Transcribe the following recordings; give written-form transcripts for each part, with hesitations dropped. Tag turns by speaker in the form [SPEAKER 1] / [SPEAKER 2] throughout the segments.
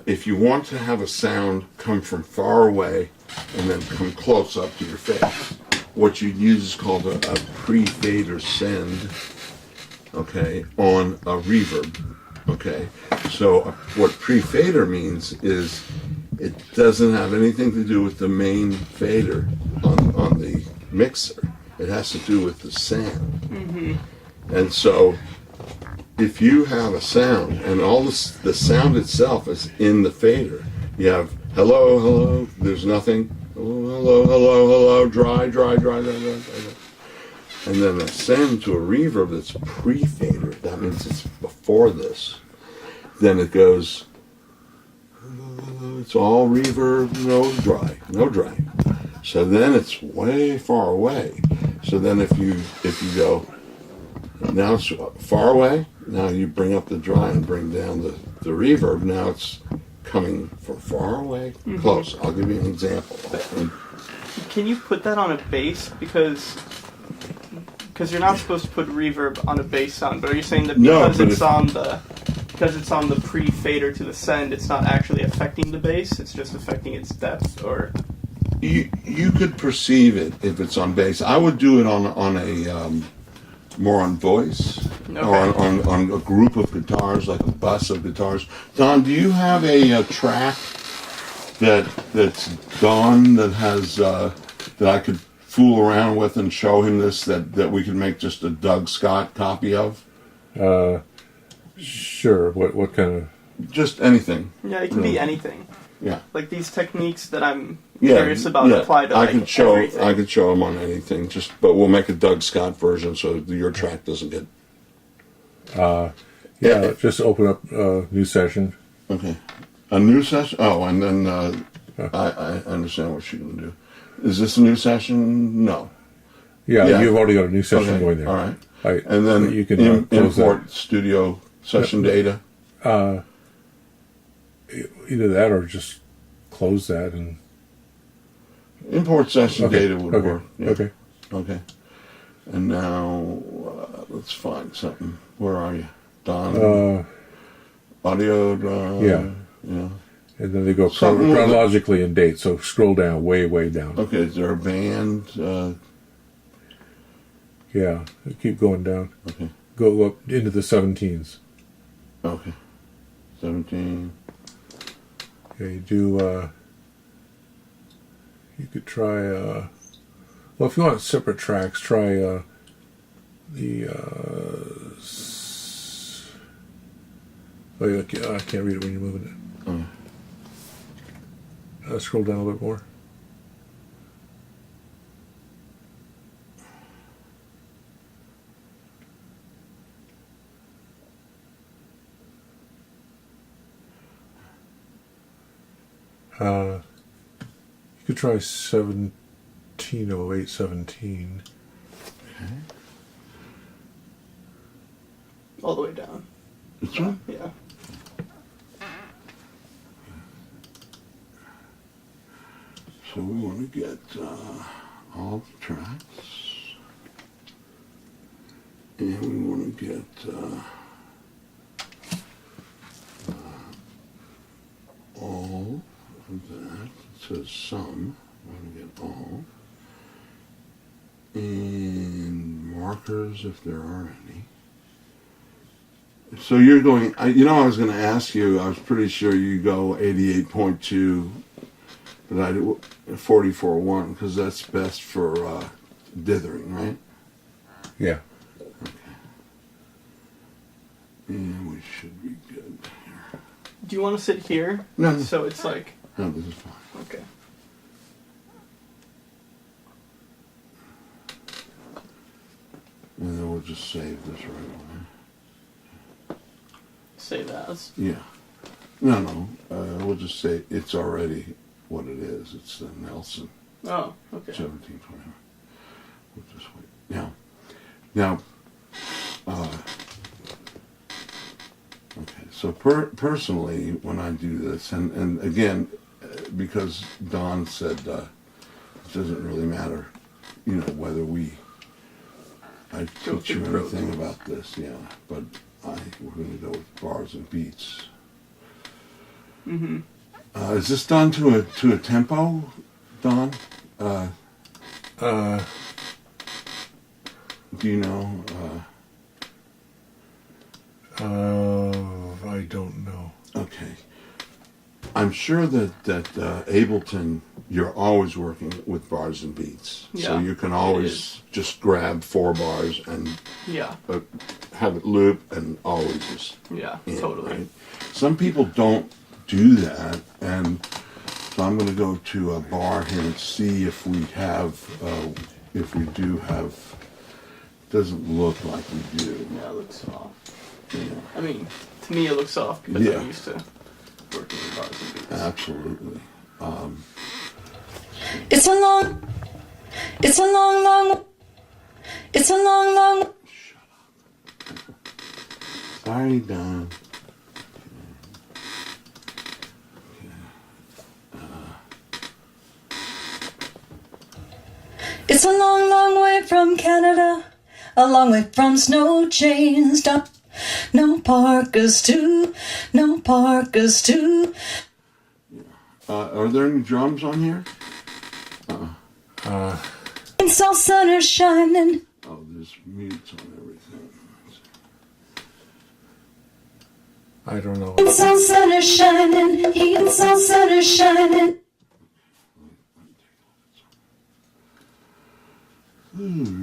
[SPEAKER 1] if you want to have a sound come from far away and then come close up to your face, what you'd use is called a pre-fader send, okay, on a reverb, okay? So what pre-fader means is it doesn't have anything to do with the main fader on the mixer. It has to do with the sound. Mm-hmm. And so if you have a sound and all this, the sound itself is in the fader, you have hello, hello, there's nothing, hello, hello, hello, dry, dry, dry, dry, dry, dry. And then a send to a reverb that's pre-fader, that means it's before this. Then it goes, it's all reverb, no dry, no dry. So then it's way far away. So then if you go, now it's far away, now you bring up the dry and bring down the reverb. Now it's coming from far away, close. I'll give you an example.
[SPEAKER 2] Can you put that on a bass? Because you're not supposed to put reverb on a bass sound, but are you saying that because it's on the pre-fader to the send, it's not actually affecting the bass, it's just affecting its depth, or?
[SPEAKER 1] You could perceive it if it's on bass. I would do it on a more on voice, okay, or on a group of guitars, like a bus of guitars. Don, do you have a track that's gone that has that I could fool around with and show him this that we could make just a Doug Scott copy of?
[SPEAKER 3] Sure. What kind of?
[SPEAKER 1] Just anything.
[SPEAKER 2] Yeah, it can be anything.
[SPEAKER 1] Yeah.
[SPEAKER 2] Like these techniques that I'm curious about apply to everything.
[SPEAKER 1] I could show him on anything. But we'll make a Doug Scott version so your track doesn't get.
[SPEAKER 3] Just open up a new session.
[SPEAKER 1] Okay, a new session. Oh, and then I understand what you're gonna do. Is this a new session? No.
[SPEAKER 3] Yeah, you've already got a new session
[SPEAKER 1] okay,
[SPEAKER 3] going there.
[SPEAKER 1] All right. And then
[SPEAKER 3] you can
[SPEAKER 1] import studio session data.
[SPEAKER 3] Either that or just close that and
[SPEAKER 1] import session data would work. Yeah.
[SPEAKER 3] Okay.
[SPEAKER 1] And now let's find something. Where are you, Don? Audio.
[SPEAKER 3] Yeah. And then they go chronologically in date. So scroll down, way down.
[SPEAKER 1] Okay. Is there a band?
[SPEAKER 3] Yeah. Keep going down.
[SPEAKER 1] Okay.
[SPEAKER 3] Go up into the 17s.
[SPEAKER 1] Okay. 17.
[SPEAKER 3] Yeah, you do, you could try, well, if you want separate tracks, try, I can't read it when you're moving it. Scroll down a little bit more. You could try 170817.
[SPEAKER 1] Okay.
[SPEAKER 2] All the way down.
[SPEAKER 1] This one?
[SPEAKER 2] Yeah.
[SPEAKER 1] So we want to get all the tracks. And we want to get all of that. It says some. We're going to get all. And markers if there are any. So you're going, I was going to ask you, I was pretty sure you go 88.2, but I do 44.1 because that's best for dithering, right?
[SPEAKER 3] Yeah.
[SPEAKER 1] Okay. And we should be good here.
[SPEAKER 2] Do you want to sit here?
[SPEAKER 1] No.
[SPEAKER 2] So it's like...
[SPEAKER 1] No, this is fine.
[SPEAKER 2] Okay.
[SPEAKER 1] And then we'll just save this right away.
[SPEAKER 2] Save as?
[SPEAKER 1] Yeah. No. We'll just say it's already what it is. It's the Nelson.
[SPEAKER 2] Oh, okay.
[SPEAKER 1] 1720. We'll just wait. Now, okay, so personally, when I do this, and again, because Don said it doesn't really matter, whether I teach you anything about this, but we're going to go with bars and beats.
[SPEAKER 2] Mm-hmm.
[SPEAKER 1] Is this done to a tempo, Don? Do you know?
[SPEAKER 3] I don't know.
[SPEAKER 1] Okay. I'm sure that Ableton, you're always working with bars and beats. So
[SPEAKER 2] Yeah,
[SPEAKER 1] you can
[SPEAKER 2] it
[SPEAKER 1] always
[SPEAKER 2] is.
[SPEAKER 1] just grab 4 bars and
[SPEAKER 2] Yeah,
[SPEAKER 1] have it loop and always just
[SPEAKER 2] yeah,
[SPEAKER 1] in,
[SPEAKER 2] totally.
[SPEAKER 1] right? Some people don't do that, and so I'm going to go to a bar here and see if we do have. Doesn't look like we do.
[SPEAKER 2] Yeah, it looks soft.
[SPEAKER 1] Yeah,
[SPEAKER 2] I mean, to me it looks soft because
[SPEAKER 1] Yeah.
[SPEAKER 2] I'm used to working with bars and beats.
[SPEAKER 1] absolutely.
[SPEAKER 4] It's a long, it's a long, long, it's a long, long.
[SPEAKER 1] Sorry, Don.
[SPEAKER 4] It's a long, long way from Canada, a long way from snow chains. Stop. No parkas too, no parkas too.
[SPEAKER 1] Are there any drums on here?
[SPEAKER 4] And salt sun is shining.
[SPEAKER 1] Oh, there's mutes on everything.
[SPEAKER 3] I don't know.
[SPEAKER 4] And salt sun is shining. Heat and salt sun is shining.
[SPEAKER 1] We need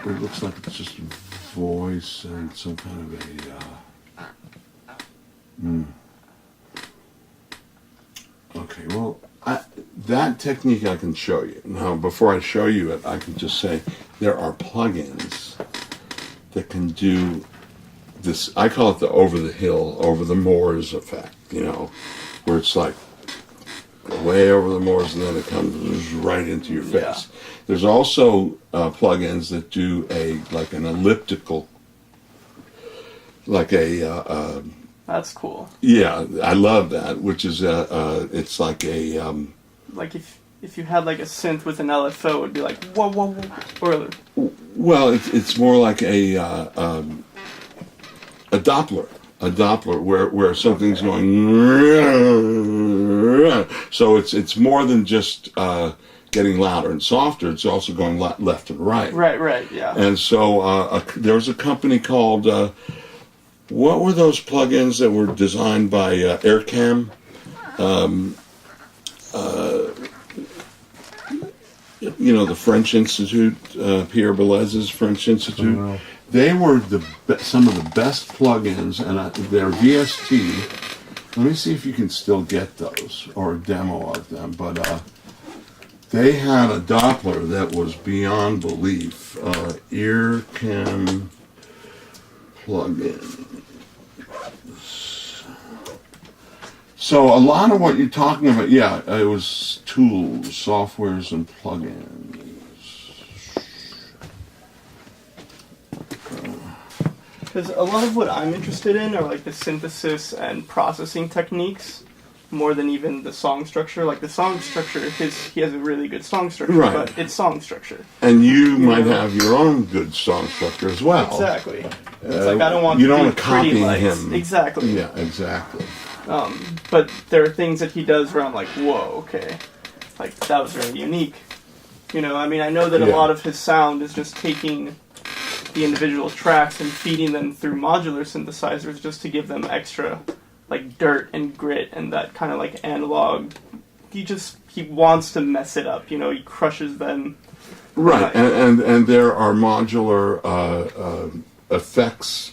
[SPEAKER 1] it looks like it's just voice and some kind of a. Okay, well, that technique I can show you. Now, before I show you it, I can just say there are plugins that can do this. I call it the over the hill, over the moors effect, where it's like way over the moors and then it comes right into your face.
[SPEAKER 2] Yeah.
[SPEAKER 1] There's also plugins that do an elliptical,
[SPEAKER 2] That's cool.
[SPEAKER 1] yeah, I love that, which is it's like a
[SPEAKER 2] Like if you had like a synth with an LFO, it'd be like whoa whoa whoa, or
[SPEAKER 1] well, it's more like a Doppler. A Doppler where something's going, so it's more than just getting louder and softer. It's also going left and right.
[SPEAKER 2] right, yeah.
[SPEAKER 1] And so there was a company called what were those plugins that were designed by Aircam? The French Institute, Pierre Boulez's French Institute.
[SPEAKER 3] Oh, wow.
[SPEAKER 1] They were some of the best plugins, and they're VST. Let me see if you can still get those, or a demo of them. But they had a Doppler that was beyond belief. Earcam plugin. So a lot of what you're talking about, yeah, it was tools, softwares, and plugins.
[SPEAKER 2] Because a lot of what I'm interested in are like the synthesis and processing techniques, more than even the song structure. Like the song structure, he has a really good song structure,
[SPEAKER 1] Right.
[SPEAKER 2] but it's song structure.
[SPEAKER 1] And you might have your own good song structure as well.
[SPEAKER 2] Exactly. It's like I don't want
[SPEAKER 1] you
[SPEAKER 2] to
[SPEAKER 1] don't
[SPEAKER 2] do
[SPEAKER 1] want to
[SPEAKER 2] pretty
[SPEAKER 1] copy
[SPEAKER 2] lights.
[SPEAKER 1] him.
[SPEAKER 2] Exactly.
[SPEAKER 1] Yeah, exactly.
[SPEAKER 2] But there are things that he does where I'm like, whoa, okay, like that was really unique. I mean, I know that a
[SPEAKER 1] Yeah.
[SPEAKER 2] lot of his sound is just taking the individual tracks and feeding them through modular synthesizers just to give them extra like dirt and grit and that kind of like analog. He wants to mess it up, he crushes them.
[SPEAKER 1] Right, and there are modular effects.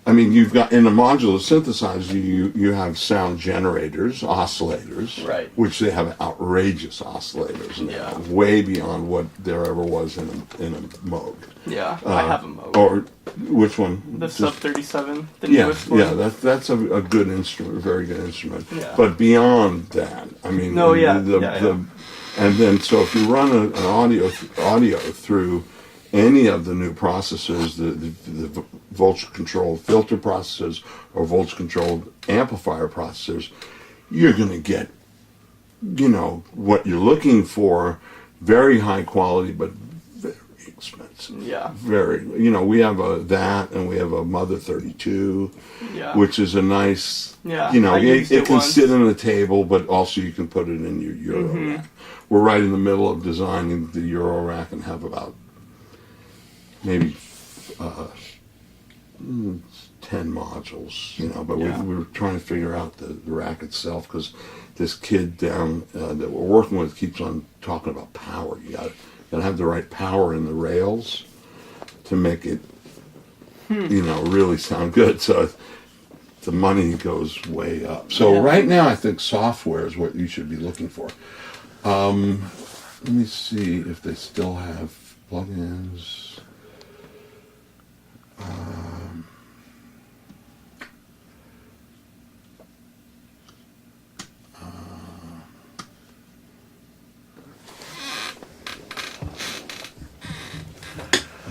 [SPEAKER 1] I mean, you've got in a modular synthesizer, you have sound generators, oscillators,
[SPEAKER 2] Right.
[SPEAKER 1] which they have outrageous oscillators now,
[SPEAKER 2] Yeah.
[SPEAKER 1] way beyond what there ever was in a Moog.
[SPEAKER 2] Yeah, I have a Moog.
[SPEAKER 1] Or which one?
[SPEAKER 2] The
[SPEAKER 1] Just-
[SPEAKER 2] Sub 37, the
[SPEAKER 1] Yeah,
[SPEAKER 2] newest one.
[SPEAKER 1] yeah, that's a good instrument, a very good instrument.
[SPEAKER 2] Yeah.
[SPEAKER 1] But beyond that, I mean,
[SPEAKER 2] No, yeah, yeah.
[SPEAKER 1] and then so if you run an audio through any of the new processors, the voltage controlled filter processors or voltage controlled amplifier processors, you're going to get what you're looking for, very high quality, but very expensive.
[SPEAKER 2] Yeah.
[SPEAKER 1] Very. We have that, and we have a Mother 32,
[SPEAKER 2] Yeah.
[SPEAKER 1] which is a nice.
[SPEAKER 2] Yeah,
[SPEAKER 1] You know,
[SPEAKER 2] I
[SPEAKER 1] it
[SPEAKER 2] used it
[SPEAKER 1] can
[SPEAKER 2] once.
[SPEAKER 1] sit on a table, but also you can put it in your Euro
[SPEAKER 2] Mm-hmm.
[SPEAKER 1] rack. We're right in the middle of designing the Euro rack and have about maybe 10 modules, but
[SPEAKER 2] Yeah.
[SPEAKER 1] we were trying to figure out the rack itself because this kid down that we're working with keeps on talking about power. You gotta have the right power in the rails to make it, really sound good. So the money goes way up. So
[SPEAKER 2] Yeah.
[SPEAKER 1] right now, I think software is what you should be looking for. Let me see if they still have plugins.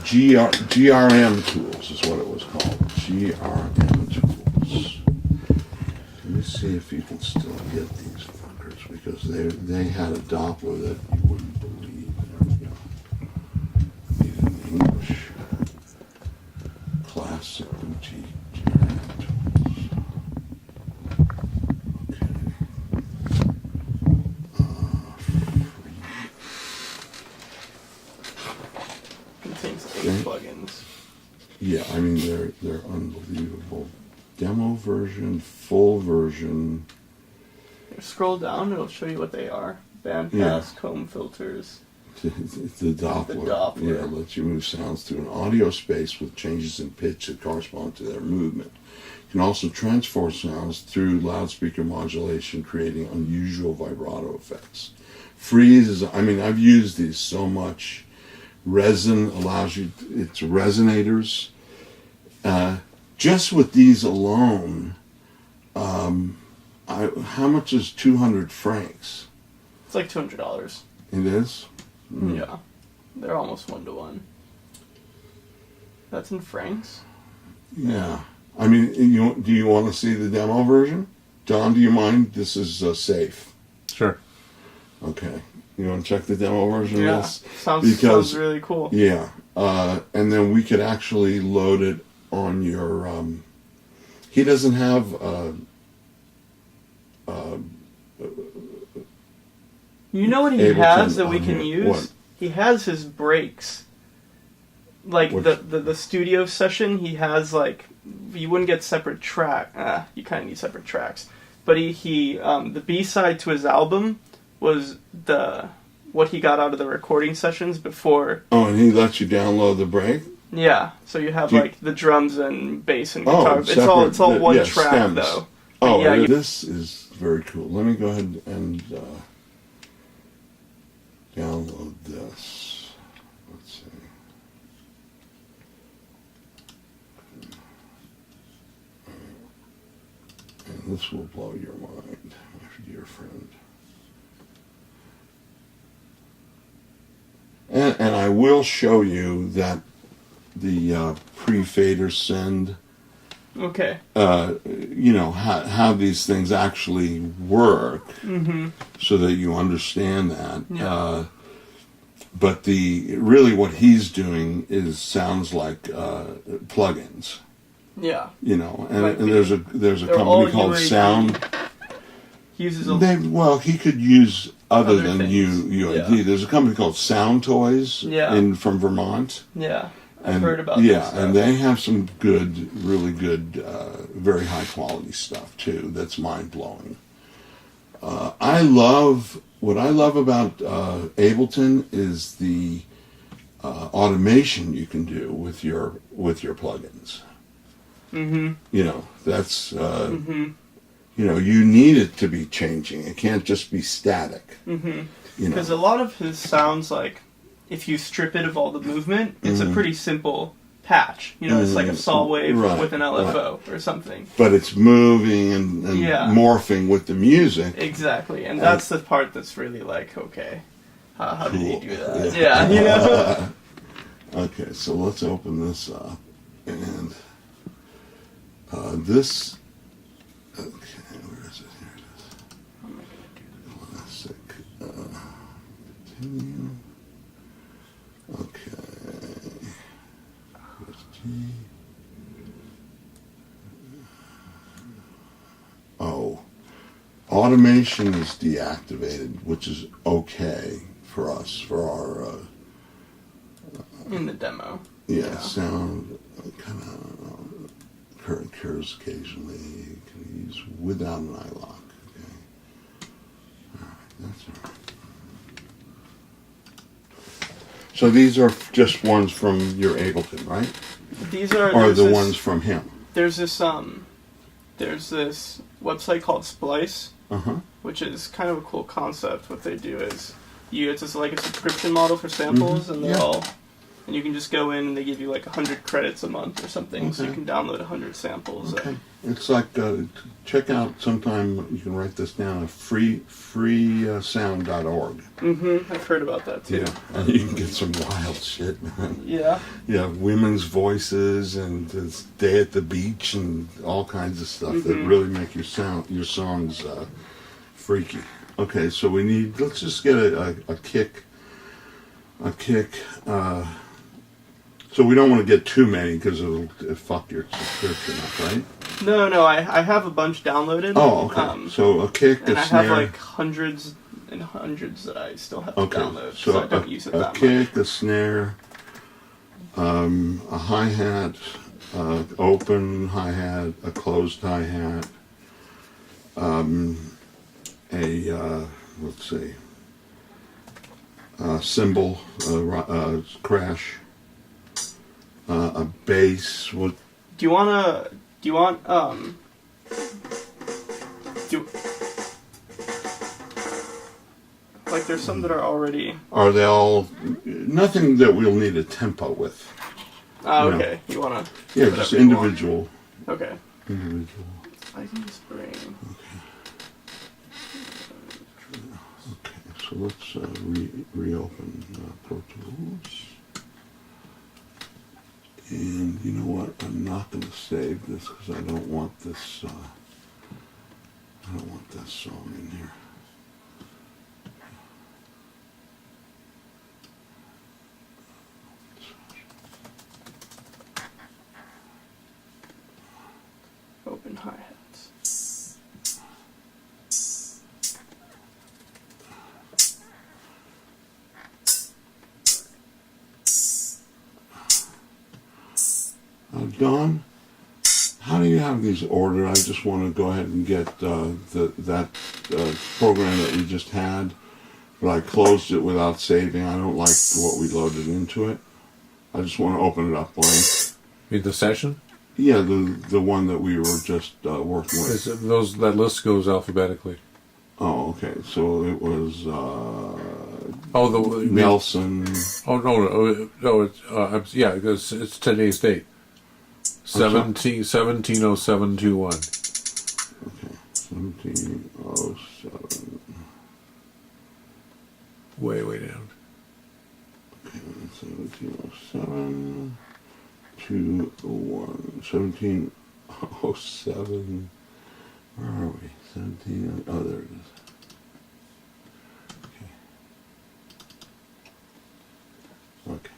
[SPEAKER 1] GRM Tools is what it was called. GRM Tools. Let me see if you can still get these fuckers because they had a Doppler that you wouldn't believe. There we go. These in English. Classic boutique GRM Tools.
[SPEAKER 2] Contains 8
[SPEAKER 1] Okay.
[SPEAKER 2] plugins.
[SPEAKER 1] Yeah, I mean they're unbelievable. Demo version, full version.
[SPEAKER 2] Scroll down, it'll show you what they are. Bandpass,
[SPEAKER 1] Yeah.
[SPEAKER 2] comb filters.
[SPEAKER 1] The Doppler.
[SPEAKER 2] The Doppler.
[SPEAKER 1] Yeah, lets you move sounds through an audio space with changes in pitch that correspond to their movement. You can also transform sounds through loudspeaker modulation, creating unusual vibrato effects. Freeze is, I've used these so much. Resin allows you, it's resonators. Just with these alone, how much is 200 francs?
[SPEAKER 2] It's like $200.
[SPEAKER 1] It is?
[SPEAKER 2] Yeah. They're almost 1-to-1. That's in francs?
[SPEAKER 1] Yeah. Do you want to see the demo version? John, do you mind? This is safe.
[SPEAKER 3] Sure.
[SPEAKER 1] Okay. You want to check the demo version
[SPEAKER 2] Yeah.
[SPEAKER 1] of this?
[SPEAKER 2] Sounds really cool.
[SPEAKER 1] Yeah. And then we could actually load it on your... he doesn't have...
[SPEAKER 2] You know what he
[SPEAKER 1] Ableton
[SPEAKER 2] has that we
[SPEAKER 1] on
[SPEAKER 2] can
[SPEAKER 1] here.
[SPEAKER 2] use?
[SPEAKER 1] What?
[SPEAKER 2] He has his breaks. Like
[SPEAKER 1] Which-
[SPEAKER 2] the studio session, he has like you wouldn't get separate track. You kind of need separate tracks. But he the B side to his album was what he got out of the recording sessions before.
[SPEAKER 1] Oh, and he lets you download the break?
[SPEAKER 2] Yeah, so you have
[SPEAKER 1] Do you-
[SPEAKER 2] like the drums and bass and
[SPEAKER 1] Oh,
[SPEAKER 2] guitar. It's all one
[SPEAKER 1] yeah,
[SPEAKER 2] track
[SPEAKER 1] stems.
[SPEAKER 2] though.
[SPEAKER 1] Oh,
[SPEAKER 2] yeah,
[SPEAKER 1] this is very cool. Let me go ahead and download this. Let's see. And this will blow your mind, my dear friend. And I will show you that the pre-fader send,
[SPEAKER 2] Okay.
[SPEAKER 1] how these things actually work, so that you understand that.
[SPEAKER 2] Yeah.
[SPEAKER 1] But really what he's doing sounds like plugins,
[SPEAKER 2] Yeah.
[SPEAKER 1] and,
[SPEAKER 2] Might
[SPEAKER 1] and
[SPEAKER 2] be.
[SPEAKER 1] there's a
[SPEAKER 2] They're all
[SPEAKER 1] company called
[SPEAKER 2] UAD.
[SPEAKER 1] Sound.
[SPEAKER 2] He uses a
[SPEAKER 1] He could use other
[SPEAKER 2] Other
[SPEAKER 1] than
[SPEAKER 2] things.
[SPEAKER 1] UAD.
[SPEAKER 2] Yeah.
[SPEAKER 1] There's a company called Sound Toys
[SPEAKER 2] Yeah.
[SPEAKER 1] from Vermont.
[SPEAKER 2] yeah. I've
[SPEAKER 1] And,
[SPEAKER 2] heard about
[SPEAKER 1] yeah,
[SPEAKER 2] this stuff.
[SPEAKER 1] and they have some really good, very high quality stuff too. That's mind blowing. What I love about Ableton is the automation you can do with your plugins.
[SPEAKER 2] Mm-hmm.
[SPEAKER 1] That's you need it to be changing. It can't just be static.
[SPEAKER 2] Mm-hmm.
[SPEAKER 1] You know,
[SPEAKER 2] Because a lot of his sounds, like, if you strip it of all the movement, it's a pretty simple patch. It's like a saw wave
[SPEAKER 1] Right,
[SPEAKER 2] with an LFO or something.
[SPEAKER 1] but it's moving and
[SPEAKER 2] Yeah.
[SPEAKER 1] morphing with the music.
[SPEAKER 2] Exactly, and that's the part that's really like, okay, how did he
[SPEAKER 1] Cool.
[SPEAKER 2] do that?
[SPEAKER 1] Yeah.
[SPEAKER 2] Yeah,
[SPEAKER 1] Okay, so let's open this up, and this. Okay, where is it? Here it is. Continue. Okay. Oh, automation is deactivated, which is okay for us, for our,
[SPEAKER 2] In the demo.
[SPEAKER 1] yeah, sound kind of occurs occasionally. You can use without an iLock. Okay. All right, that's all right. So these are just ones from your Ableton, right?
[SPEAKER 2] These are
[SPEAKER 1] Or
[SPEAKER 2] there's
[SPEAKER 1] the
[SPEAKER 2] this-
[SPEAKER 1] ones from him?
[SPEAKER 2] There's this website called Splice,
[SPEAKER 1] Uh-huh.
[SPEAKER 2] which is kind of a cool concept. What they do is it's just like a subscription model for samples, and they're
[SPEAKER 1] Yeah.
[SPEAKER 2] all, and you can just go in and they give you like 100 credits a month or something, so you
[SPEAKER 1] Okay.
[SPEAKER 2] can download 100 samples.
[SPEAKER 1] Okay. It's like, check out sometime, you can write this down, freesound.org.
[SPEAKER 2] I've heard about that too.
[SPEAKER 1] Yeah. And you can get some wild shit, man.
[SPEAKER 2] Yeah.
[SPEAKER 1] Yeah, women's voices and this day at the beach and all kinds of stuff that really make your songs freaky. Okay, so let's just get a kick. So we don't want to get too many because it'll fuck your subscription up, right?
[SPEAKER 2] No, I have a bunch downloaded.
[SPEAKER 1] Oh, okay. So a kick,
[SPEAKER 2] and
[SPEAKER 1] a
[SPEAKER 2] I
[SPEAKER 1] snare.
[SPEAKER 2] have like hundreds and hundreds that I still have to
[SPEAKER 1] Okay,
[SPEAKER 2] download,
[SPEAKER 1] so
[SPEAKER 2] so I don't use it
[SPEAKER 1] a
[SPEAKER 2] that
[SPEAKER 1] kick, a snare, a hi-hat, open hi-hat, a closed hi-hat, let's see, a cymbal, crash, a bass. What?
[SPEAKER 2] much. Do you want like there's some that are already.
[SPEAKER 1] Are they all? Nothing that we'll need a tempo with.
[SPEAKER 2] Oh,
[SPEAKER 1] No.
[SPEAKER 2] okay. You wanna?
[SPEAKER 1] Yeah,
[SPEAKER 2] whatever
[SPEAKER 1] just
[SPEAKER 2] you want.
[SPEAKER 1] individual.
[SPEAKER 2] Okay.
[SPEAKER 1] Individual.
[SPEAKER 2] I can just bring.
[SPEAKER 1] Okay, so let's reopen Pro Tools. And you know what? I'm not going to save this because I don't want this. I don't want this song in here.
[SPEAKER 2] Open hi-hats.
[SPEAKER 1] Don, how do you have these ordered? I just want to go ahead and get that program that we just had, but I closed it without saving. I don't like what we loaded into it. I just want to open it up blank.
[SPEAKER 3] Mean the session?
[SPEAKER 1] Yeah, the one that we were just working with.
[SPEAKER 3] That list goes alphabetically.
[SPEAKER 1] Oh, okay. So it was
[SPEAKER 3] Oh,
[SPEAKER 1] Nelson.
[SPEAKER 3] Oh no! It's it's today's date. 170721.
[SPEAKER 1] Okay, 1707.
[SPEAKER 3] Way down.
[SPEAKER 1] Okay, 1707. 21. 1707. Where are we? 17. Oh, there it is. Okay.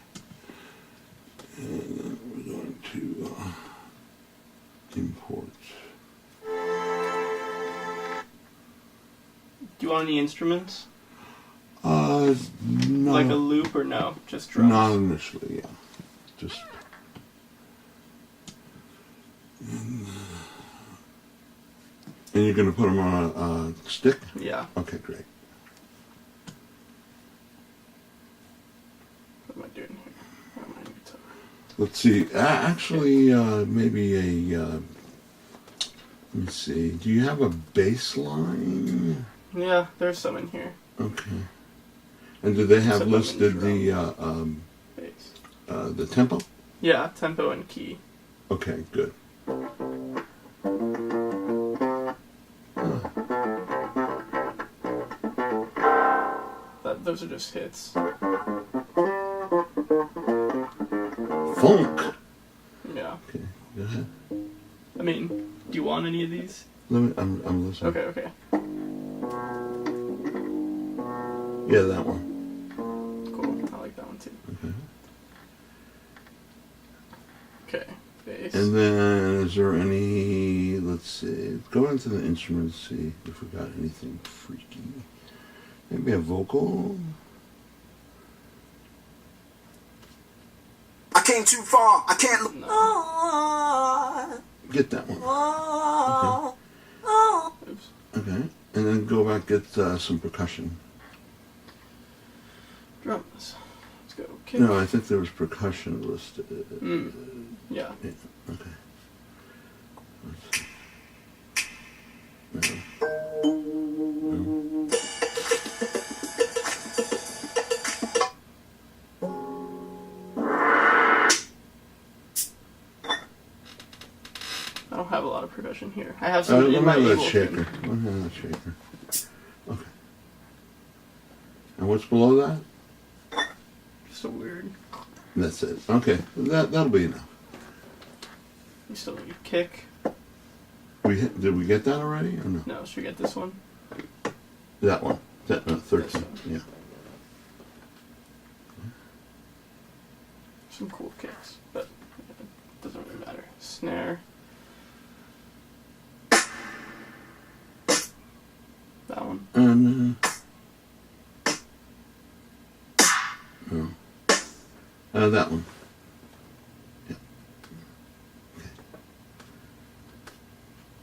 [SPEAKER 1] And then we're going to import.
[SPEAKER 2] Do you want any instruments?
[SPEAKER 1] No.
[SPEAKER 2] Like a loop or no? Just drums?
[SPEAKER 1] Not initially, yeah. Just. And you're going to put them on a stick?
[SPEAKER 2] Yeah.
[SPEAKER 1] Okay, great.
[SPEAKER 2] What am I doing here? What am I doing?
[SPEAKER 1] Let's see. Actually, maybe a. Let me see. Do you have a bass line?
[SPEAKER 2] Yeah, there's some in here.
[SPEAKER 1] Okay. And do they have
[SPEAKER 2] Except I'm in
[SPEAKER 1] listed
[SPEAKER 2] Bass.
[SPEAKER 1] the tempo?
[SPEAKER 2] Yeah, tempo and key.
[SPEAKER 1] Okay, good.
[SPEAKER 2] Those are just hits.
[SPEAKER 1] Funk.
[SPEAKER 2] Yeah.
[SPEAKER 1] Okay, go ahead.
[SPEAKER 2] I mean, do you want any of these?
[SPEAKER 1] I'm listening.
[SPEAKER 2] Okay.
[SPEAKER 1] Yeah, that one. And then, is there any, let's see, go into the instruments, see if we got anything freaky. Maybe a vocal?
[SPEAKER 5] I came too far. I can't look.
[SPEAKER 1] Get that one.
[SPEAKER 2] Oops.
[SPEAKER 1] Okay. And then go back, get some percussion.
[SPEAKER 2] Drums. Let's go. Kick.
[SPEAKER 1] No, I think there was percussion listed.
[SPEAKER 2] Yeah.
[SPEAKER 1] Yeah, okay. Let's see. No.
[SPEAKER 2] I don't have a lot of percussion here. I have some
[SPEAKER 1] Let
[SPEAKER 2] in
[SPEAKER 1] me
[SPEAKER 2] my
[SPEAKER 1] have that
[SPEAKER 2] Ableton.
[SPEAKER 1] shaker. Let me have that shaker. Okay. And what's below that?
[SPEAKER 2] Just a weird.
[SPEAKER 1] That's it. Okay. That'll be enough.
[SPEAKER 2] You still need kick.
[SPEAKER 1] Did we get that already or no?
[SPEAKER 2] No, should we get this one?
[SPEAKER 1] That one. That 13.
[SPEAKER 2] This
[SPEAKER 1] Yeah.
[SPEAKER 2] Some cool kicks, but it doesn't really matter. Snare. That one.
[SPEAKER 1] And no. That one. Yeah. Okay.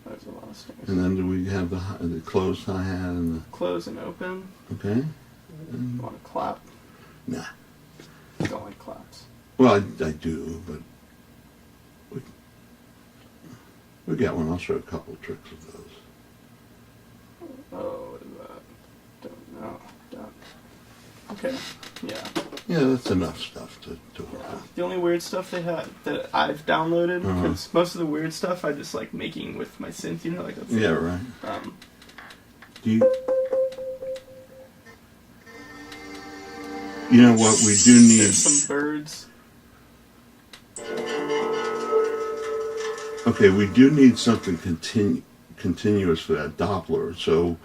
[SPEAKER 2] There's a lot of snares.
[SPEAKER 1] And then do we have the closed hi-hat and
[SPEAKER 2] Close and open.
[SPEAKER 1] the okay?
[SPEAKER 2] You want to clap?
[SPEAKER 1] Nah.
[SPEAKER 2] Don't like claps.
[SPEAKER 1] Well, I do, but we got one. I'll show a couple of tricks of those.
[SPEAKER 2] Oh, what is that? Don't know. Don't. Okay. Yeah.
[SPEAKER 1] Yeah, that's enough stuff to work with.
[SPEAKER 2] The only weird stuff they had that I've downloaded,
[SPEAKER 1] Uh-huh.
[SPEAKER 2] because most of the weird stuff I just like making with my synth, you know, like that's
[SPEAKER 1] Yeah, right. Do you? You know what? We do need.
[SPEAKER 2] There's some birds.
[SPEAKER 1] Okay, we do need something continuous for that Doppler. So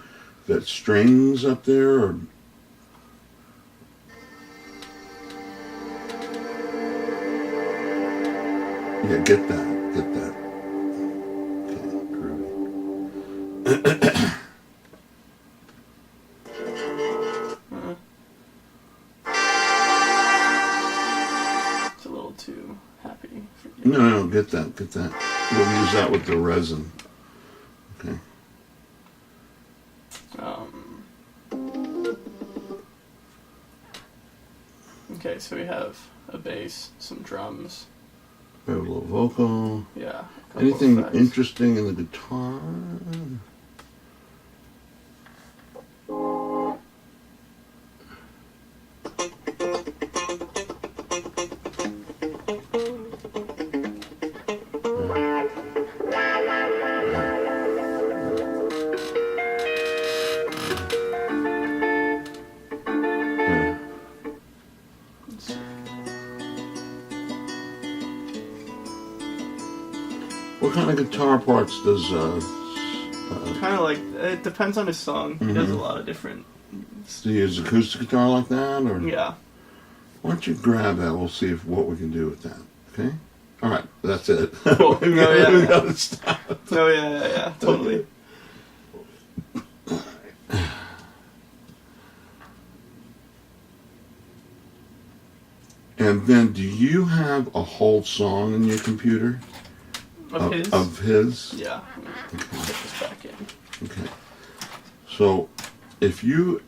[SPEAKER 1] that strings up there, or yeah, get that. Okay, groovy.
[SPEAKER 2] It's a little too happy for you.
[SPEAKER 1] No, get that. We'll use that with the resin. Okay.
[SPEAKER 2] Okay, so we have a bass, some drums.
[SPEAKER 1] We have a little vocal.
[SPEAKER 2] Yeah. a couple
[SPEAKER 1] Anything
[SPEAKER 2] effects.
[SPEAKER 1] interesting in the guitar? Yeah.
[SPEAKER 2] Let's see.
[SPEAKER 1] What kind of guitar parts does
[SPEAKER 2] Kind of like, it depends on his song. He does a lot of different.
[SPEAKER 1] do you use acoustic guitar like that, or
[SPEAKER 2] Yeah.
[SPEAKER 1] why don't you grab that? We'll see what we can do with that. Okay. All right, that's it.
[SPEAKER 2] Cool.
[SPEAKER 1] we
[SPEAKER 2] Oh, yeah.
[SPEAKER 1] we gotta stop.
[SPEAKER 2] Oh, yeah, totally.
[SPEAKER 1] And then, do you have a whole song in your computer
[SPEAKER 2] Of his?
[SPEAKER 1] Of his?
[SPEAKER 2] Yeah. Put this back in.
[SPEAKER 1] Okay. So, if you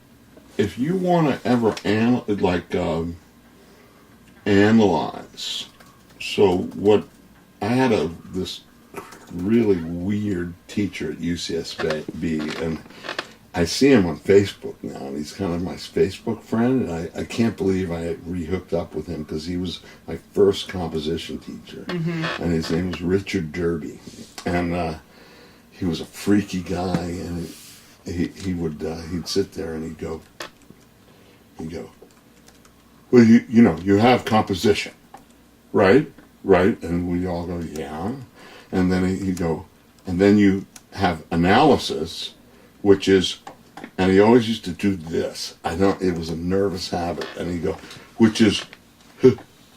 [SPEAKER 1] want to ever analyze, so what I had this really weird teacher at UCSB, and I see him on Facebook now, and he's kind of my Facebook friend, and I can't believe I re-hooked up with him because he was my first composition teacher, and his name was Richard Derby, and he was a freaky guy, and he'd sit there and he'd go, well, you have composition, right, and we all go, yeah, and then he'd go, and then you have analysis, which is, and he always used to do this. It was a nervous habit. And he'd go, which is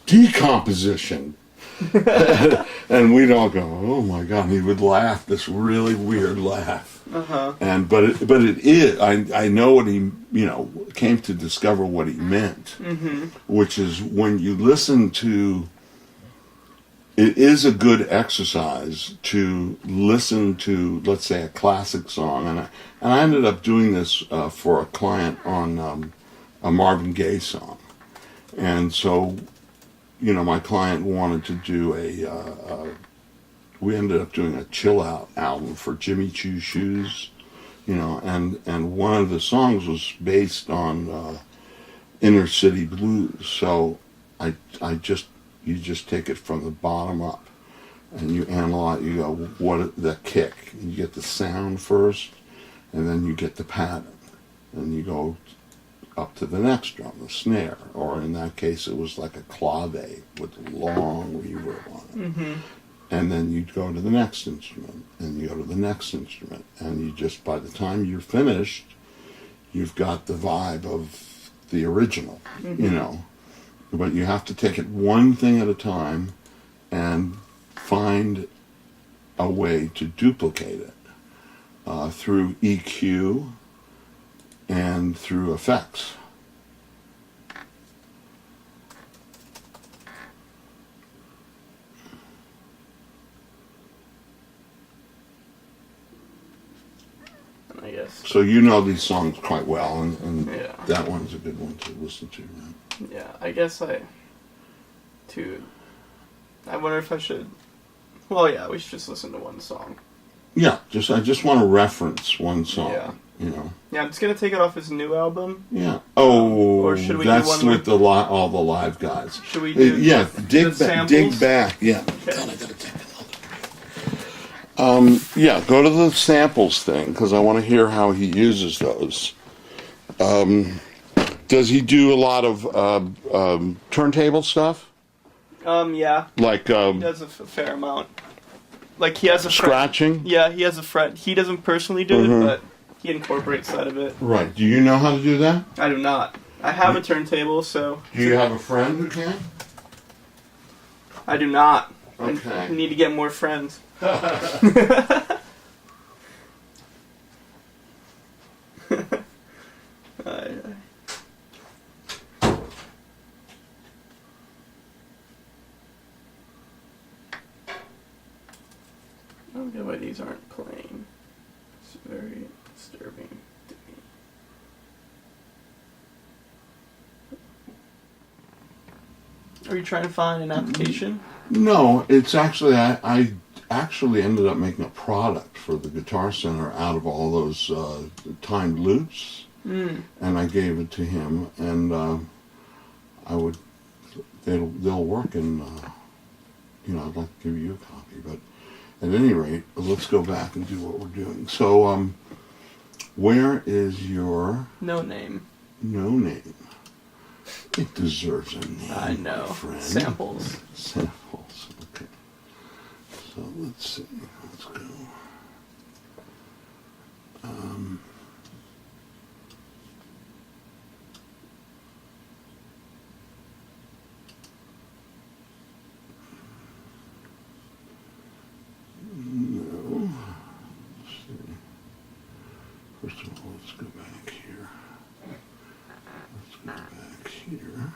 [SPEAKER 1] decomposition. And we'd all go, "Oh my God!" And he would laugh this really weird laugh. And but it is. I know what he came to discover what he meant, which is when you listen to. It is a good exercise to listen to, let's say, a classic song, and I ended up doing this for a client on a Marvin Gaye song, and so, my client wanted to do we ended up doing a chill out album for Jimmy Choo Shoes, and one of the songs was based on inner city blues, so you just take it from the bottom up, and you analyze. You go, what the kick? You get the sound first, and then you get the pattern, and you go up to the next drum, the snare, or in that case, it was like a clave with a long reverb on it. And then you go to the next instrument, and you go to the next instrument, and you just, by the time you're finished, you've got the vibe of the original, But you have to take it one thing at a time and find a way to duplicate it through EQ and through effects.
[SPEAKER 2] I guess.
[SPEAKER 1] So you know these songs quite well, and
[SPEAKER 2] Yeah.
[SPEAKER 1] that one's a good one to listen to, right?
[SPEAKER 2] Yeah, I guess I wonder if I should. Well, yeah, we should just listen to one song.
[SPEAKER 1] Yeah, I just want to reference one song.
[SPEAKER 2] Yeah.
[SPEAKER 1] Yeah,
[SPEAKER 2] I'm just gonna take it off his new album.
[SPEAKER 1] Yeah. Oh,
[SPEAKER 2] Or should we do
[SPEAKER 1] that's
[SPEAKER 2] one
[SPEAKER 1] with the all the live guys.
[SPEAKER 2] Should we do?
[SPEAKER 1] Yeah, dig
[SPEAKER 2] the
[SPEAKER 1] back.
[SPEAKER 2] samples?
[SPEAKER 1] Dig back. Yeah.
[SPEAKER 2] Okay.
[SPEAKER 1] God, I gotta take another. Yeah, go to the samples thing because I want to hear how he uses those. Does he do a lot of turntable stuff?
[SPEAKER 2] Yeah.
[SPEAKER 1] Like
[SPEAKER 2] He does a fair amount. Like he has a fret.
[SPEAKER 1] scratching?
[SPEAKER 2] Yeah, he has a fret. He doesn't personally do it, but he incorporates that of it.
[SPEAKER 1] Right. Do you know how to do that?
[SPEAKER 2] I do not. I have a turntable, so
[SPEAKER 1] Do you have a friend who can?
[SPEAKER 2] I do not.
[SPEAKER 1] Okay.
[SPEAKER 2] I need to get more friends. I don't get why these aren't playing. It's very disturbing to me. Are you trying to find an application?
[SPEAKER 1] No, it's actually I actually ended up making a product for the Guitar Center out of all those timed loops, and I gave it to him, and they'll work, and I'd like to give you a copy, but at any rate, let's go back and do what we're doing. So, where is your
[SPEAKER 2] No name.
[SPEAKER 1] no name? It deserves a name.
[SPEAKER 2] I know.
[SPEAKER 1] My friend.
[SPEAKER 2] Samples.
[SPEAKER 1] Samples. Okay. So let's see. Let's go. No. Let's see. First of all, let's go back here. Let's go back here.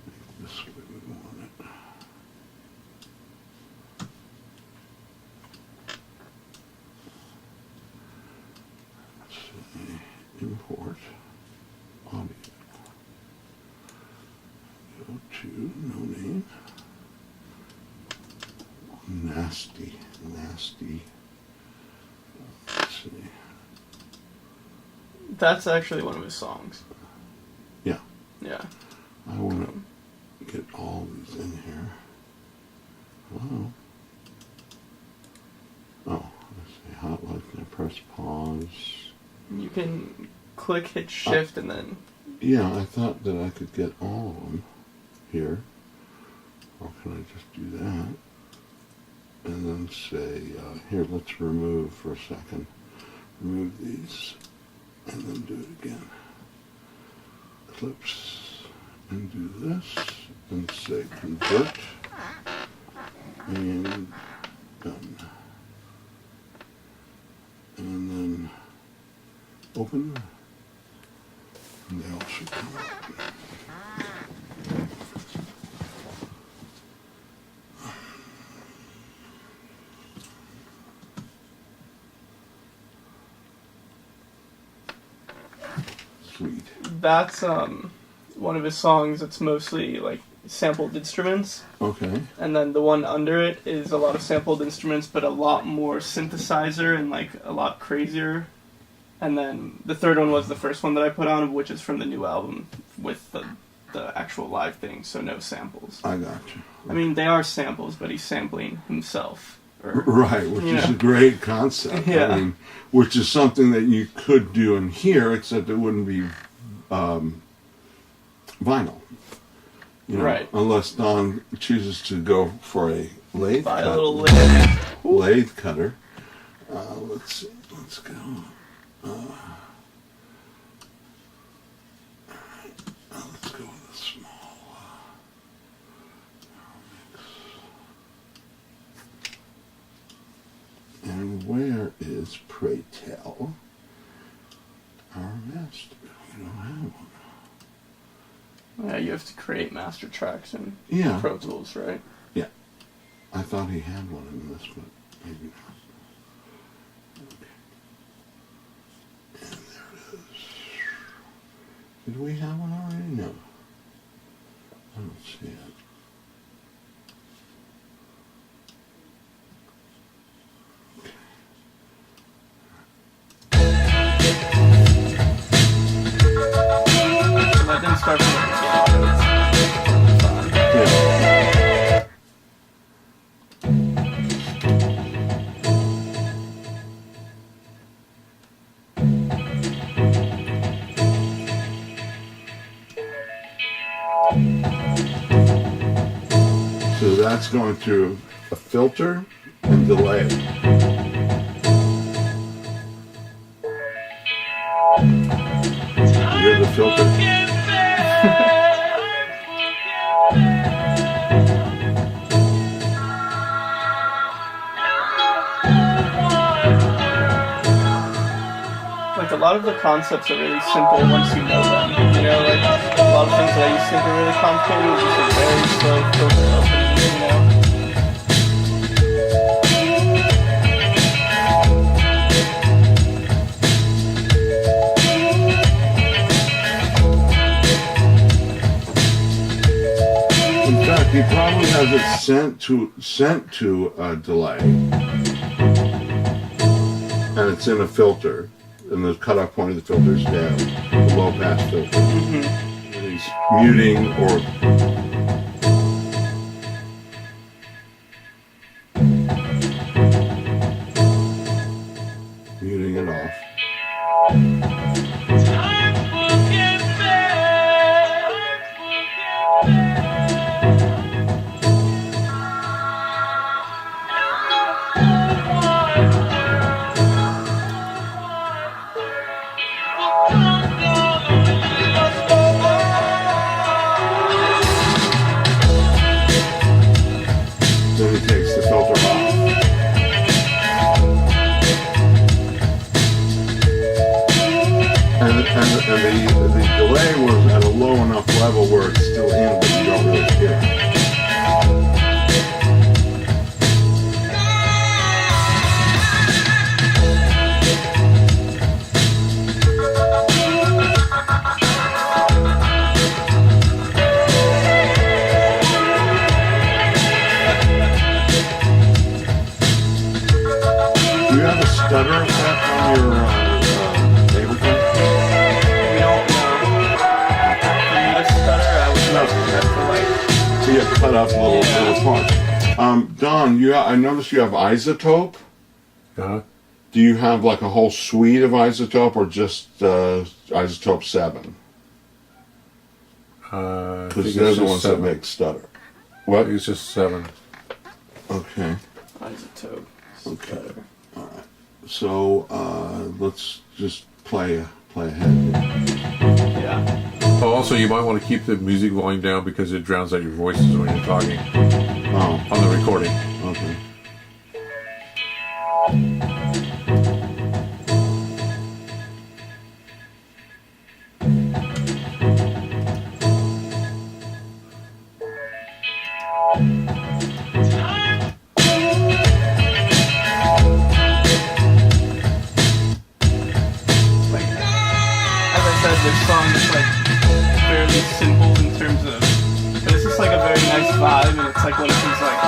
[SPEAKER 1] Make this way we want it. Let's say import audio. Go to no name. Nasty. Let's see.
[SPEAKER 2] That's actually one of his songs.
[SPEAKER 1] Yeah.
[SPEAKER 2] Yeah.
[SPEAKER 1] I want to get all these in here. Oh. Oh, let's see. How can I press pause?
[SPEAKER 2] You can click, hit shift, and then.
[SPEAKER 1] Yeah, I thought that I could get all of them here. Or can I just do that? And then say, here, let's remove for a second. Remove these. And then do it again. Clips. And do this. And say convert. And done. And then open. And they all should come up. Sweet.
[SPEAKER 2] That's one of his songs. It's mostly like sampled instruments,
[SPEAKER 1] Okay.
[SPEAKER 2] and then the one under it is a lot of sampled instruments, but a lot more synthesizer and like a lot crazier. And then the third one was the first one that I put on, which is from the new album with the actual live thing, so no samples.
[SPEAKER 1] I got you.
[SPEAKER 2] I mean, they are samples, but he's sampling himself. Or,
[SPEAKER 1] Right, which is
[SPEAKER 2] Yeah.
[SPEAKER 1] a great concept.
[SPEAKER 2] Yeah.
[SPEAKER 1] I mean, which is something that you could do in here, except it wouldn't be vinyl. You know,
[SPEAKER 2] Right.
[SPEAKER 1] Unless Don chooses to go for a lathe
[SPEAKER 2] buy a
[SPEAKER 1] cut-
[SPEAKER 2] little lid.
[SPEAKER 1] lathe cutter. Let's see. Let's go. Let's go with a small. And where is, pray tell, our master? We don't have one.
[SPEAKER 2] Yeah, you have to create master tracks in
[SPEAKER 1] Yeah.
[SPEAKER 2] Pro Tools, right?
[SPEAKER 1] I thought he had one in this, but maybe not. Okay. And there it is. Did we have one already? No. I don't see it.
[SPEAKER 2] And that didn't start from the beginning. It's fine.
[SPEAKER 1] Yeah. So that's going through a filter and delay. You hear the filter?
[SPEAKER 2] Like a lot of the concepts are really simple once you know them. You know, like a lot of things that I used to think were really complicated was just a very slow filter opening, you know?
[SPEAKER 1] In fact, he probably has it sent to a delay, and it's in a filter, and the cutoff point of the filter is down, the low pass filter. And he's muting or muting it off. Then he takes the filter off. And the delay was at a low enough level where it's still in, but you don't really hear it. Do you have a stutter effect on your Ableton?
[SPEAKER 2] We don't know. For me to stutter, I would love that for like,
[SPEAKER 1] So you have to cut up little parts. Don, I noticed you have Isotope.
[SPEAKER 3] Uh-huh.
[SPEAKER 1] Do you have like a whole suite of Isotope or just Isotope 7?
[SPEAKER 3] I
[SPEAKER 1] Because
[SPEAKER 3] think
[SPEAKER 1] they're
[SPEAKER 3] it's
[SPEAKER 1] the
[SPEAKER 3] just
[SPEAKER 1] ones
[SPEAKER 3] 7.
[SPEAKER 1] that make stutter.
[SPEAKER 3] I
[SPEAKER 1] What?
[SPEAKER 3] think it's just 7.
[SPEAKER 1] Okay.
[SPEAKER 2] isotope.
[SPEAKER 1] Okay.
[SPEAKER 2] Stutter.
[SPEAKER 1] All right. So let's just play ahead.
[SPEAKER 2] Yeah.
[SPEAKER 3] Oh, also, you might want to keep the music volume down because it drowns out your voices when you're talking
[SPEAKER 1] Oh,
[SPEAKER 3] on the recording.
[SPEAKER 2] this song is like fairly simple in terms of, but it's just like a very nice vibe, and it's like one of his like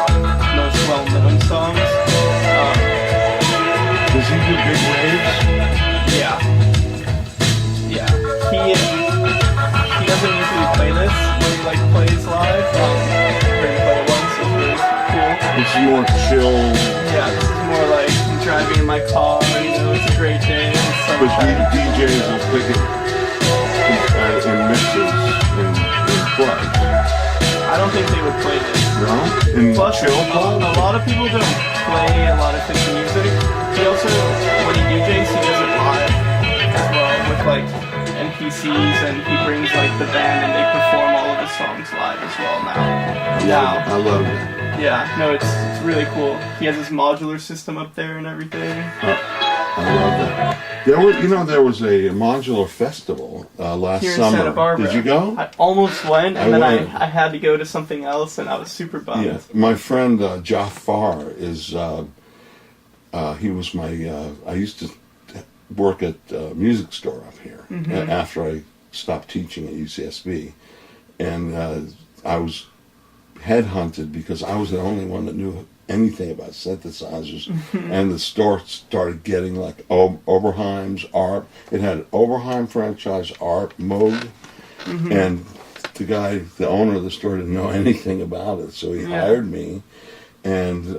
[SPEAKER 2] most well-known songs.
[SPEAKER 1] Does he do big waves?
[SPEAKER 2] Yeah, yeah. He doesn't usually play this when he like plays live. Heard him play it once, it was really cool.
[SPEAKER 1] It's more chill.
[SPEAKER 2] Yeah, this is more like I'm driving in my car. You know, it's a great day. It's
[SPEAKER 1] But
[SPEAKER 2] sunshine.
[SPEAKER 1] DJs will pick it in mixes in clubs.
[SPEAKER 2] I don't think they would play this.
[SPEAKER 1] No? In
[SPEAKER 2] Plus,
[SPEAKER 1] chill
[SPEAKER 2] a
[SPEAKER 1] clubs?
[SPEAKER 2] lot of people don't play a lot of his music. He also, when he DJs, he does it live as well with like NPCs, and he brings like the band and they perform all of his songs live as well now.
[SPEAKER 1] I love it.
[SPEAKER 2] Yeah, no, it's really cool. He has his modular system up there and everything.
[SPEAKER 1] I love that. There was a modular festival last
[SPEAKER 2] Here in
[SPEAKER 1] summer.
[SPEAKER 2] Santa Barbara.
[SPEAKER 1] Did you go?
[SPEAKER 2] I almost went, and
[SPEAKER 1] I
[SPEAKER 2] then
[SPEAKER 1] went.
[SPEAKER 2] I had to go to something else, and I was super bummed.
[SPEAKER 1] Yeah. My friend Jafar is. He was my. I used to work at a music store up here after I stopped teaching at UCSB, and I was headhunted because I was the only one that knew anything about synthesizers, and the store started getting like Oberheim's, ARP. It had Oberheim franchise, ARP, Moog, and the owner of the store didn't know anything about it, so he hired me, and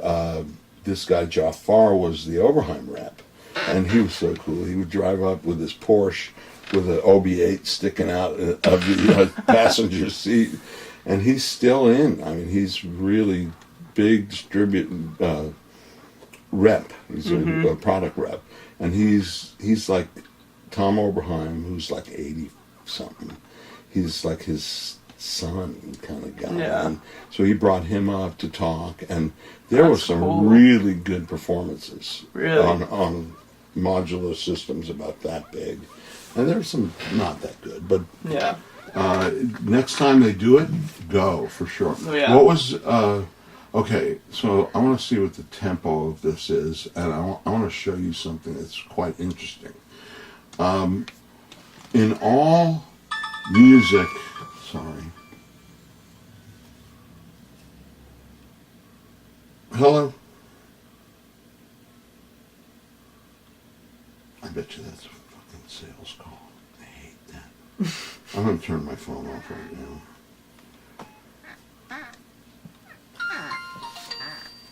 [SPEAKER 1] this guy Jafar was the Oberheim rep, and he was so cool. He would drive up with his Porsche with an OB8 sticking out of the passenger seat, and he's still in. I mean, he's really big rep. He's a product rep, and he's like Tom Oberheim, who's like 80 something. He's like his son kind of guy.
[SPEAKER 2] Yeah.
[SPEAKER 1] And so he brought him up to talk, and there were
[SPEAKER 2] That's
[SPEAKER 1] some
[SPEAKER 2] cool.
[SPEAKER 1] really good performances
[SPEAKER 2] Really?
[SPEAKER 1] on modular systems about that big, and there were some not that good, but
[SPEAKER 2] Yeah.
[SPEAKER 1] next time they do it, go for sure.
[SPEAKER 2] Oh, yeah.
[SPEAKER 1] What was okay? So I want to see what the tempo of this is, and I want to show you something that's quite interesting. In all music, sorry. Hello. I bet you that's a fucking sales call. I hate that. I'm gonna turn my phone off right now.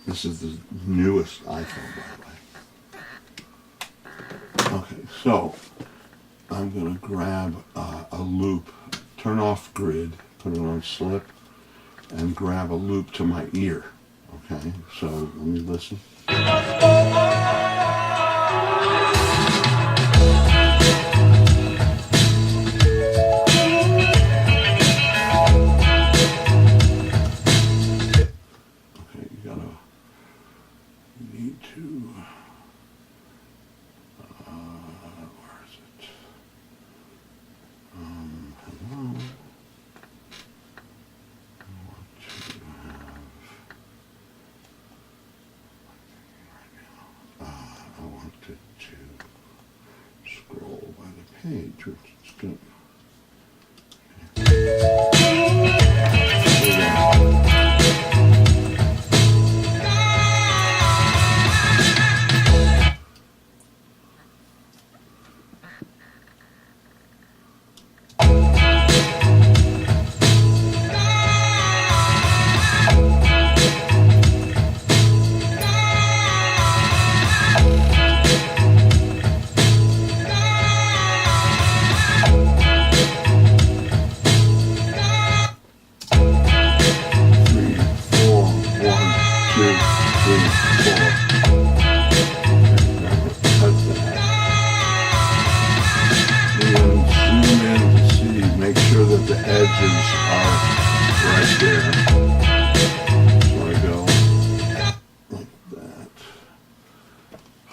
[SPEAKER 1] This is the newest iPhone, by the way. Okay, so I'm gonna grab a loop, turn off grid, put it on slip, and grab a loop to my ear. Okay, so let me listen. Need to, where is it? Hello. I want to have, I wanted to scroll by the page, which is good.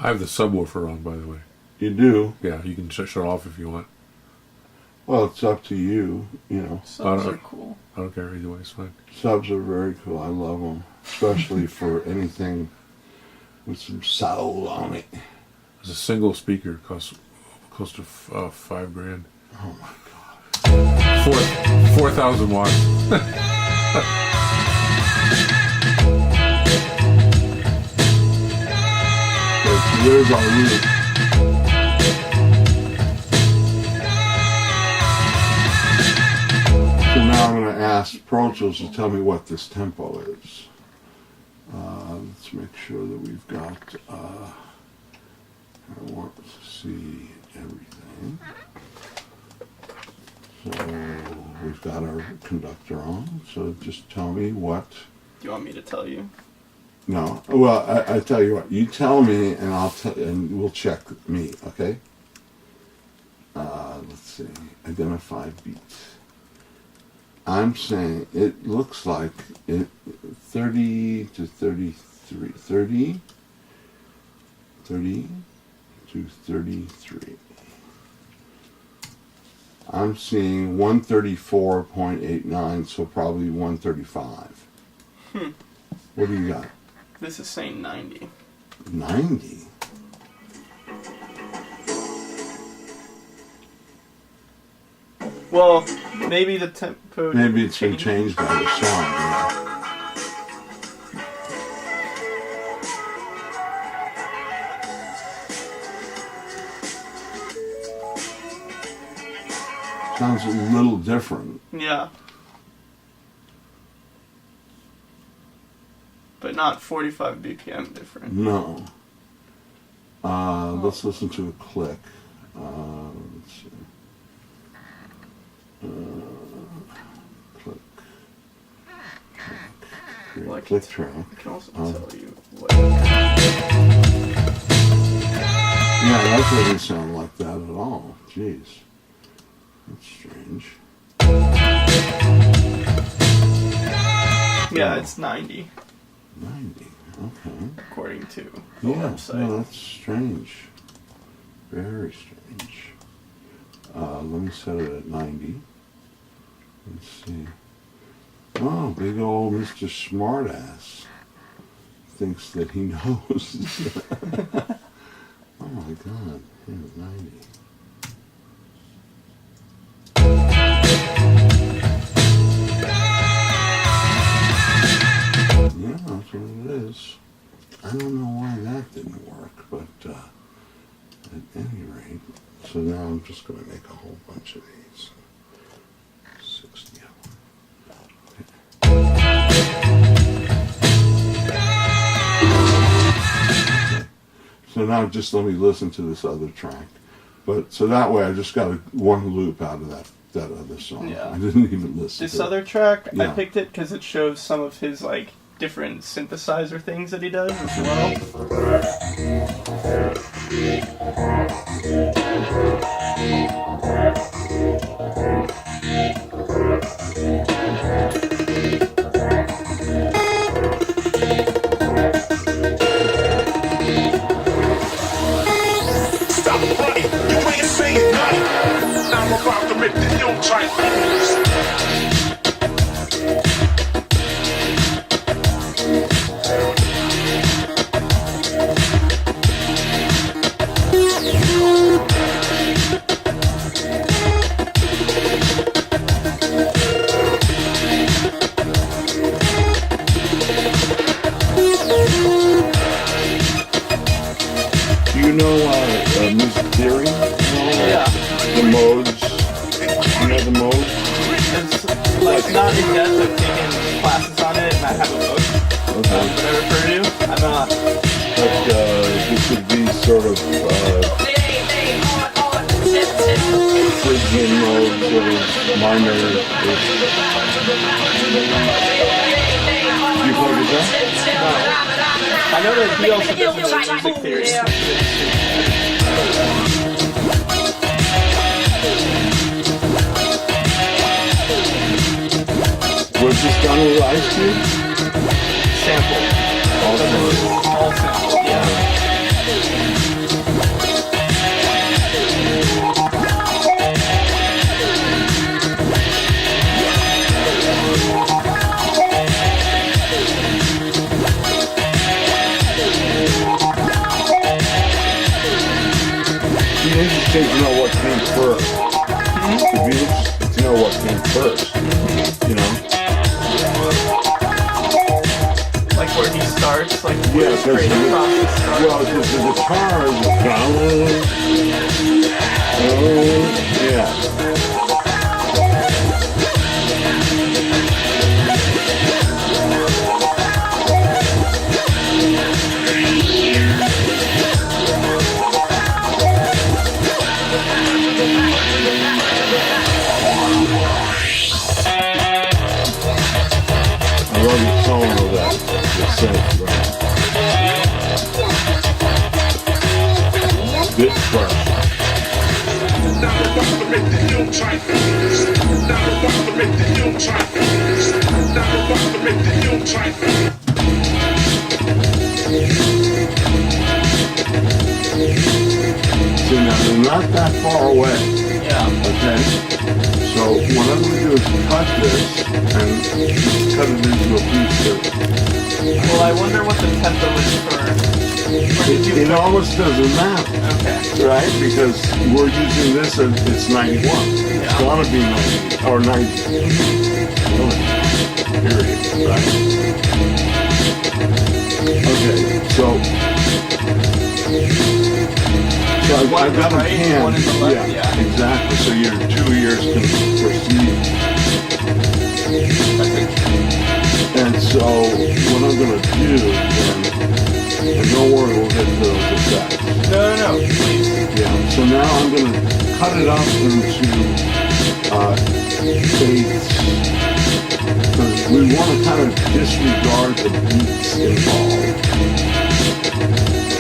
[SPEAKER 3] I have the subwoofer on, by the way.
[SPEAKER 1] You do?
[SPEAKER 3] Yeah, you can shut it off if you want.
[SPEAKER 1] Well, it's up to you, you know.
[SPEAKER 2] Subs are cool.
[SPEAKER 3] I don't care either way, it's fine.
[SPEAKER 1] Subs are very cool. I love them, especially for anything with some soul on it.
[SPEAKER 3] It's a single speaker, costs close to $5,000.
[SPEAKER 1] Oh my God.
[SPEAKER 3] 4,000 watts.
[SPEAKER 1] There's our loop. So now I'm going to ask Pro Tools to tell me what this tempo is. Let's make sure that we've got, I want to see everything. So we've got our conductor on, so just tell me what.
[SPEAKER 2] Do you want me to tell you?
[SPEAKER 1] No, well, I tell you what, you tell me and I'll tell, and we'll check me, okay? Let's see, identify beats. I'm saying it looks like it 30 to 33, 30 to 33. I'm seeing 134.89, so probably 135. What do you got?
[SPEAKER 2] This is saying 90.
[SPEAKER 1] 90?
[SPEAKER 2] Well, maybe the tempo.
[SPEAKER 1] Maybe it's been
[SPEAKER 2] changed.
[SPEAKER 1] changed by the song. Yeah. Sounds a little different.
[SPEAKER 2] Yeah. But not 45 BPM different.
[SPEAKER 1] No. Let's listen to a click. Let's see. Click. Create
[SPEAKER 2] Well, I
[SPEAKER 1] click
[SPEAKER 2] can
[SPEAKER 1] track.
[SPEAKER 2] I can also
[SPEAKER 1] Oh.
[SPEAKER 2] tell you what.
[SPEAKER 1] Yeah, that doesn't sound like that at all. Jeez. That's strange.
[SPEAKER 2] Yeah, it's 90
[SPEAKER 1] 90. Okay.
[SPEAKER 2] according to the
[SPEAKER 1] Yeah,
[SPEAKER 2] website.
[SPEAKER 1] no, that's strange. Very strange. Let me set it at 90. Let's see. Oh, big old Mr. Smartass thinks that he knows. Oh my God, yeah, 90. Yeah, that's what it is. I don't know why that didn't work, but at any rate, so now I'm just going to make a whole bunch of these. 60 of them. Okay. So now just let me listen to this other track. But so that way I just got one loop out of that other song.
[SPEAKER 2] Yeah.
[SPEAKER 1] I didn't even listen
[SPEAKER 2] This
[SPEAKER 1] to
[SPEAKER 2] other track, I
[SPEAKER 1] Yeah.
[SPEAKER 2] picked it because it shows some of his like different synthesizer things that he does as well.
[SPEAKER 5] Stop running. You ain't saying nothing. I'm about to make the ill type.
[SPEAKER 1] Do you know music theory?
[SPEAKER 2] Yeah,
[SPEAKER 1] The modes? You know the modes?
[SPEAKER 2] it's like not in depth. I've taken classes on it and I have a book
[SPEAKER 1] Okay.
[SPEAKER 2] that I refer to. I'm not.
[SPEAKER 1] But this would be sort of Phrygian modes or minor. You play guitar?
[SPEAKER 2] I know that he also does music theory.
[SPEAKER 1] Was this done with Ice Cube?
[SPEAKER 2] Sample.
[SPEAKER 1] All
[SPEAKER 2] So this is all sample. Yeah.
[SPEAKER 1] Be interesting to know what came first. first. You know?
[SPEAKER 2] Like where he starts, like
[SPEAKER 1] Yeah,
[SPEAKER 2] where his
[SPEAKER 1] because
[SPEAKER 2] creative process starts.
[SPEAKER 1] well, because the guitar is yeah. I love the tone of that. The synth, right? Bit crush.
[SPEAKER 5] Now I'm about to make the ill type. Now I'm about to make the ill type. Now I'm about to make the ill type.
[SPEAKER 1] See, now they're not that far away.
[SPEAKER 2] Yeah.
[SPEAKER 1] Okay? So what I'm going to do is cut this and cut it into a piece that
[SPEAKER 2] Well, I wonder what the tempo is for. Or did you?
[SPEAKER 1] it almost doesn't matter,
[SPEAKER 2] Okay.
[SPEAKER 1] right? Because we're using this as it's 91. It's gonna be 90 or 90. Period, right? Okay, so
[SPEAKER 2] One
[SPEAKER 1] I've
[SPEAKER 2] in the
[SPEAKER 1] got a
[SPEAKER 2] right,
[SPEAKER 1] pan.
[SPEAKER 2] one in the left, yeah.
[SPEAKER 1] Exactly. So your 2 ears can perceive. And so what I'm gonna do then, and don't worry, we'll get to those effects.
[SPEAKER 2] No, please.
[SPEAKER 1] Yeah. So now I'm gonna cut it up into eighths because we want to kind of disregard the beats involved.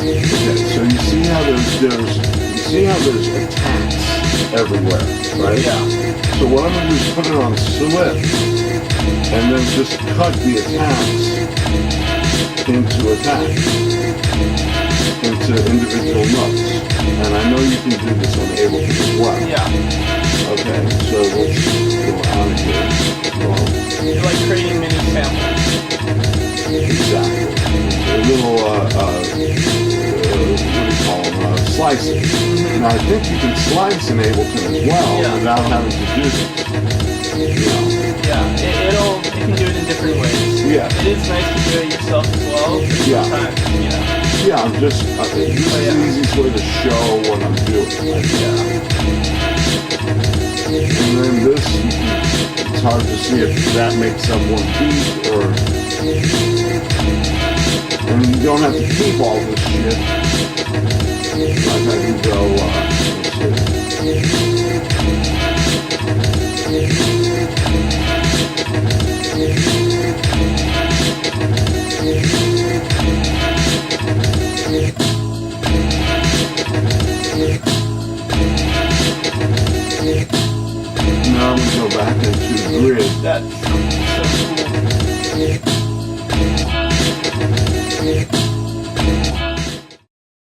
[SPEAKER 1] Okay. So you see how there's attacks everywhere, right?
[SPEAKER 2] Yeah.
[SPEAKER 1] So what I'm gonna do is put it on slip and then just cut the attacks into individual notes. And I know you can do this on Ableton as well.
[SPEAKER 2] Yeah.
[SPEAKER 1] Okay, so let's go out of here. Well,
[SPEAKER 2] You're like creating mini samples.
[SPEAKER 1] exactly. A little, what do you call them? Slices. Now I think you can slice in Ableton as well
[SPEAKER 2] Yeah.
[SPEAKER 1] without having to do this. You know?
[SPEAKER 2] Yeah. It can do it in different ways.
[SPEAKER 1] Yeah.
[SPEAKER 2] It is nice to do it yourself as well. But
[SPEAKER 1] Yeah.
[SPEAKER 2] sometimes, you know.
[SPEAKER 1] Yeah, I'm just, this is the easiest way to show what I'm doing.
[SPEAKER 2] Yeah.
[SPEAKER 1] And then this, it's hard to see if that makes up one beat or, and you don't have to keep all this shit. Like I can go, let's Now I'm gonna go back into grid.
[SPEAKER 2] That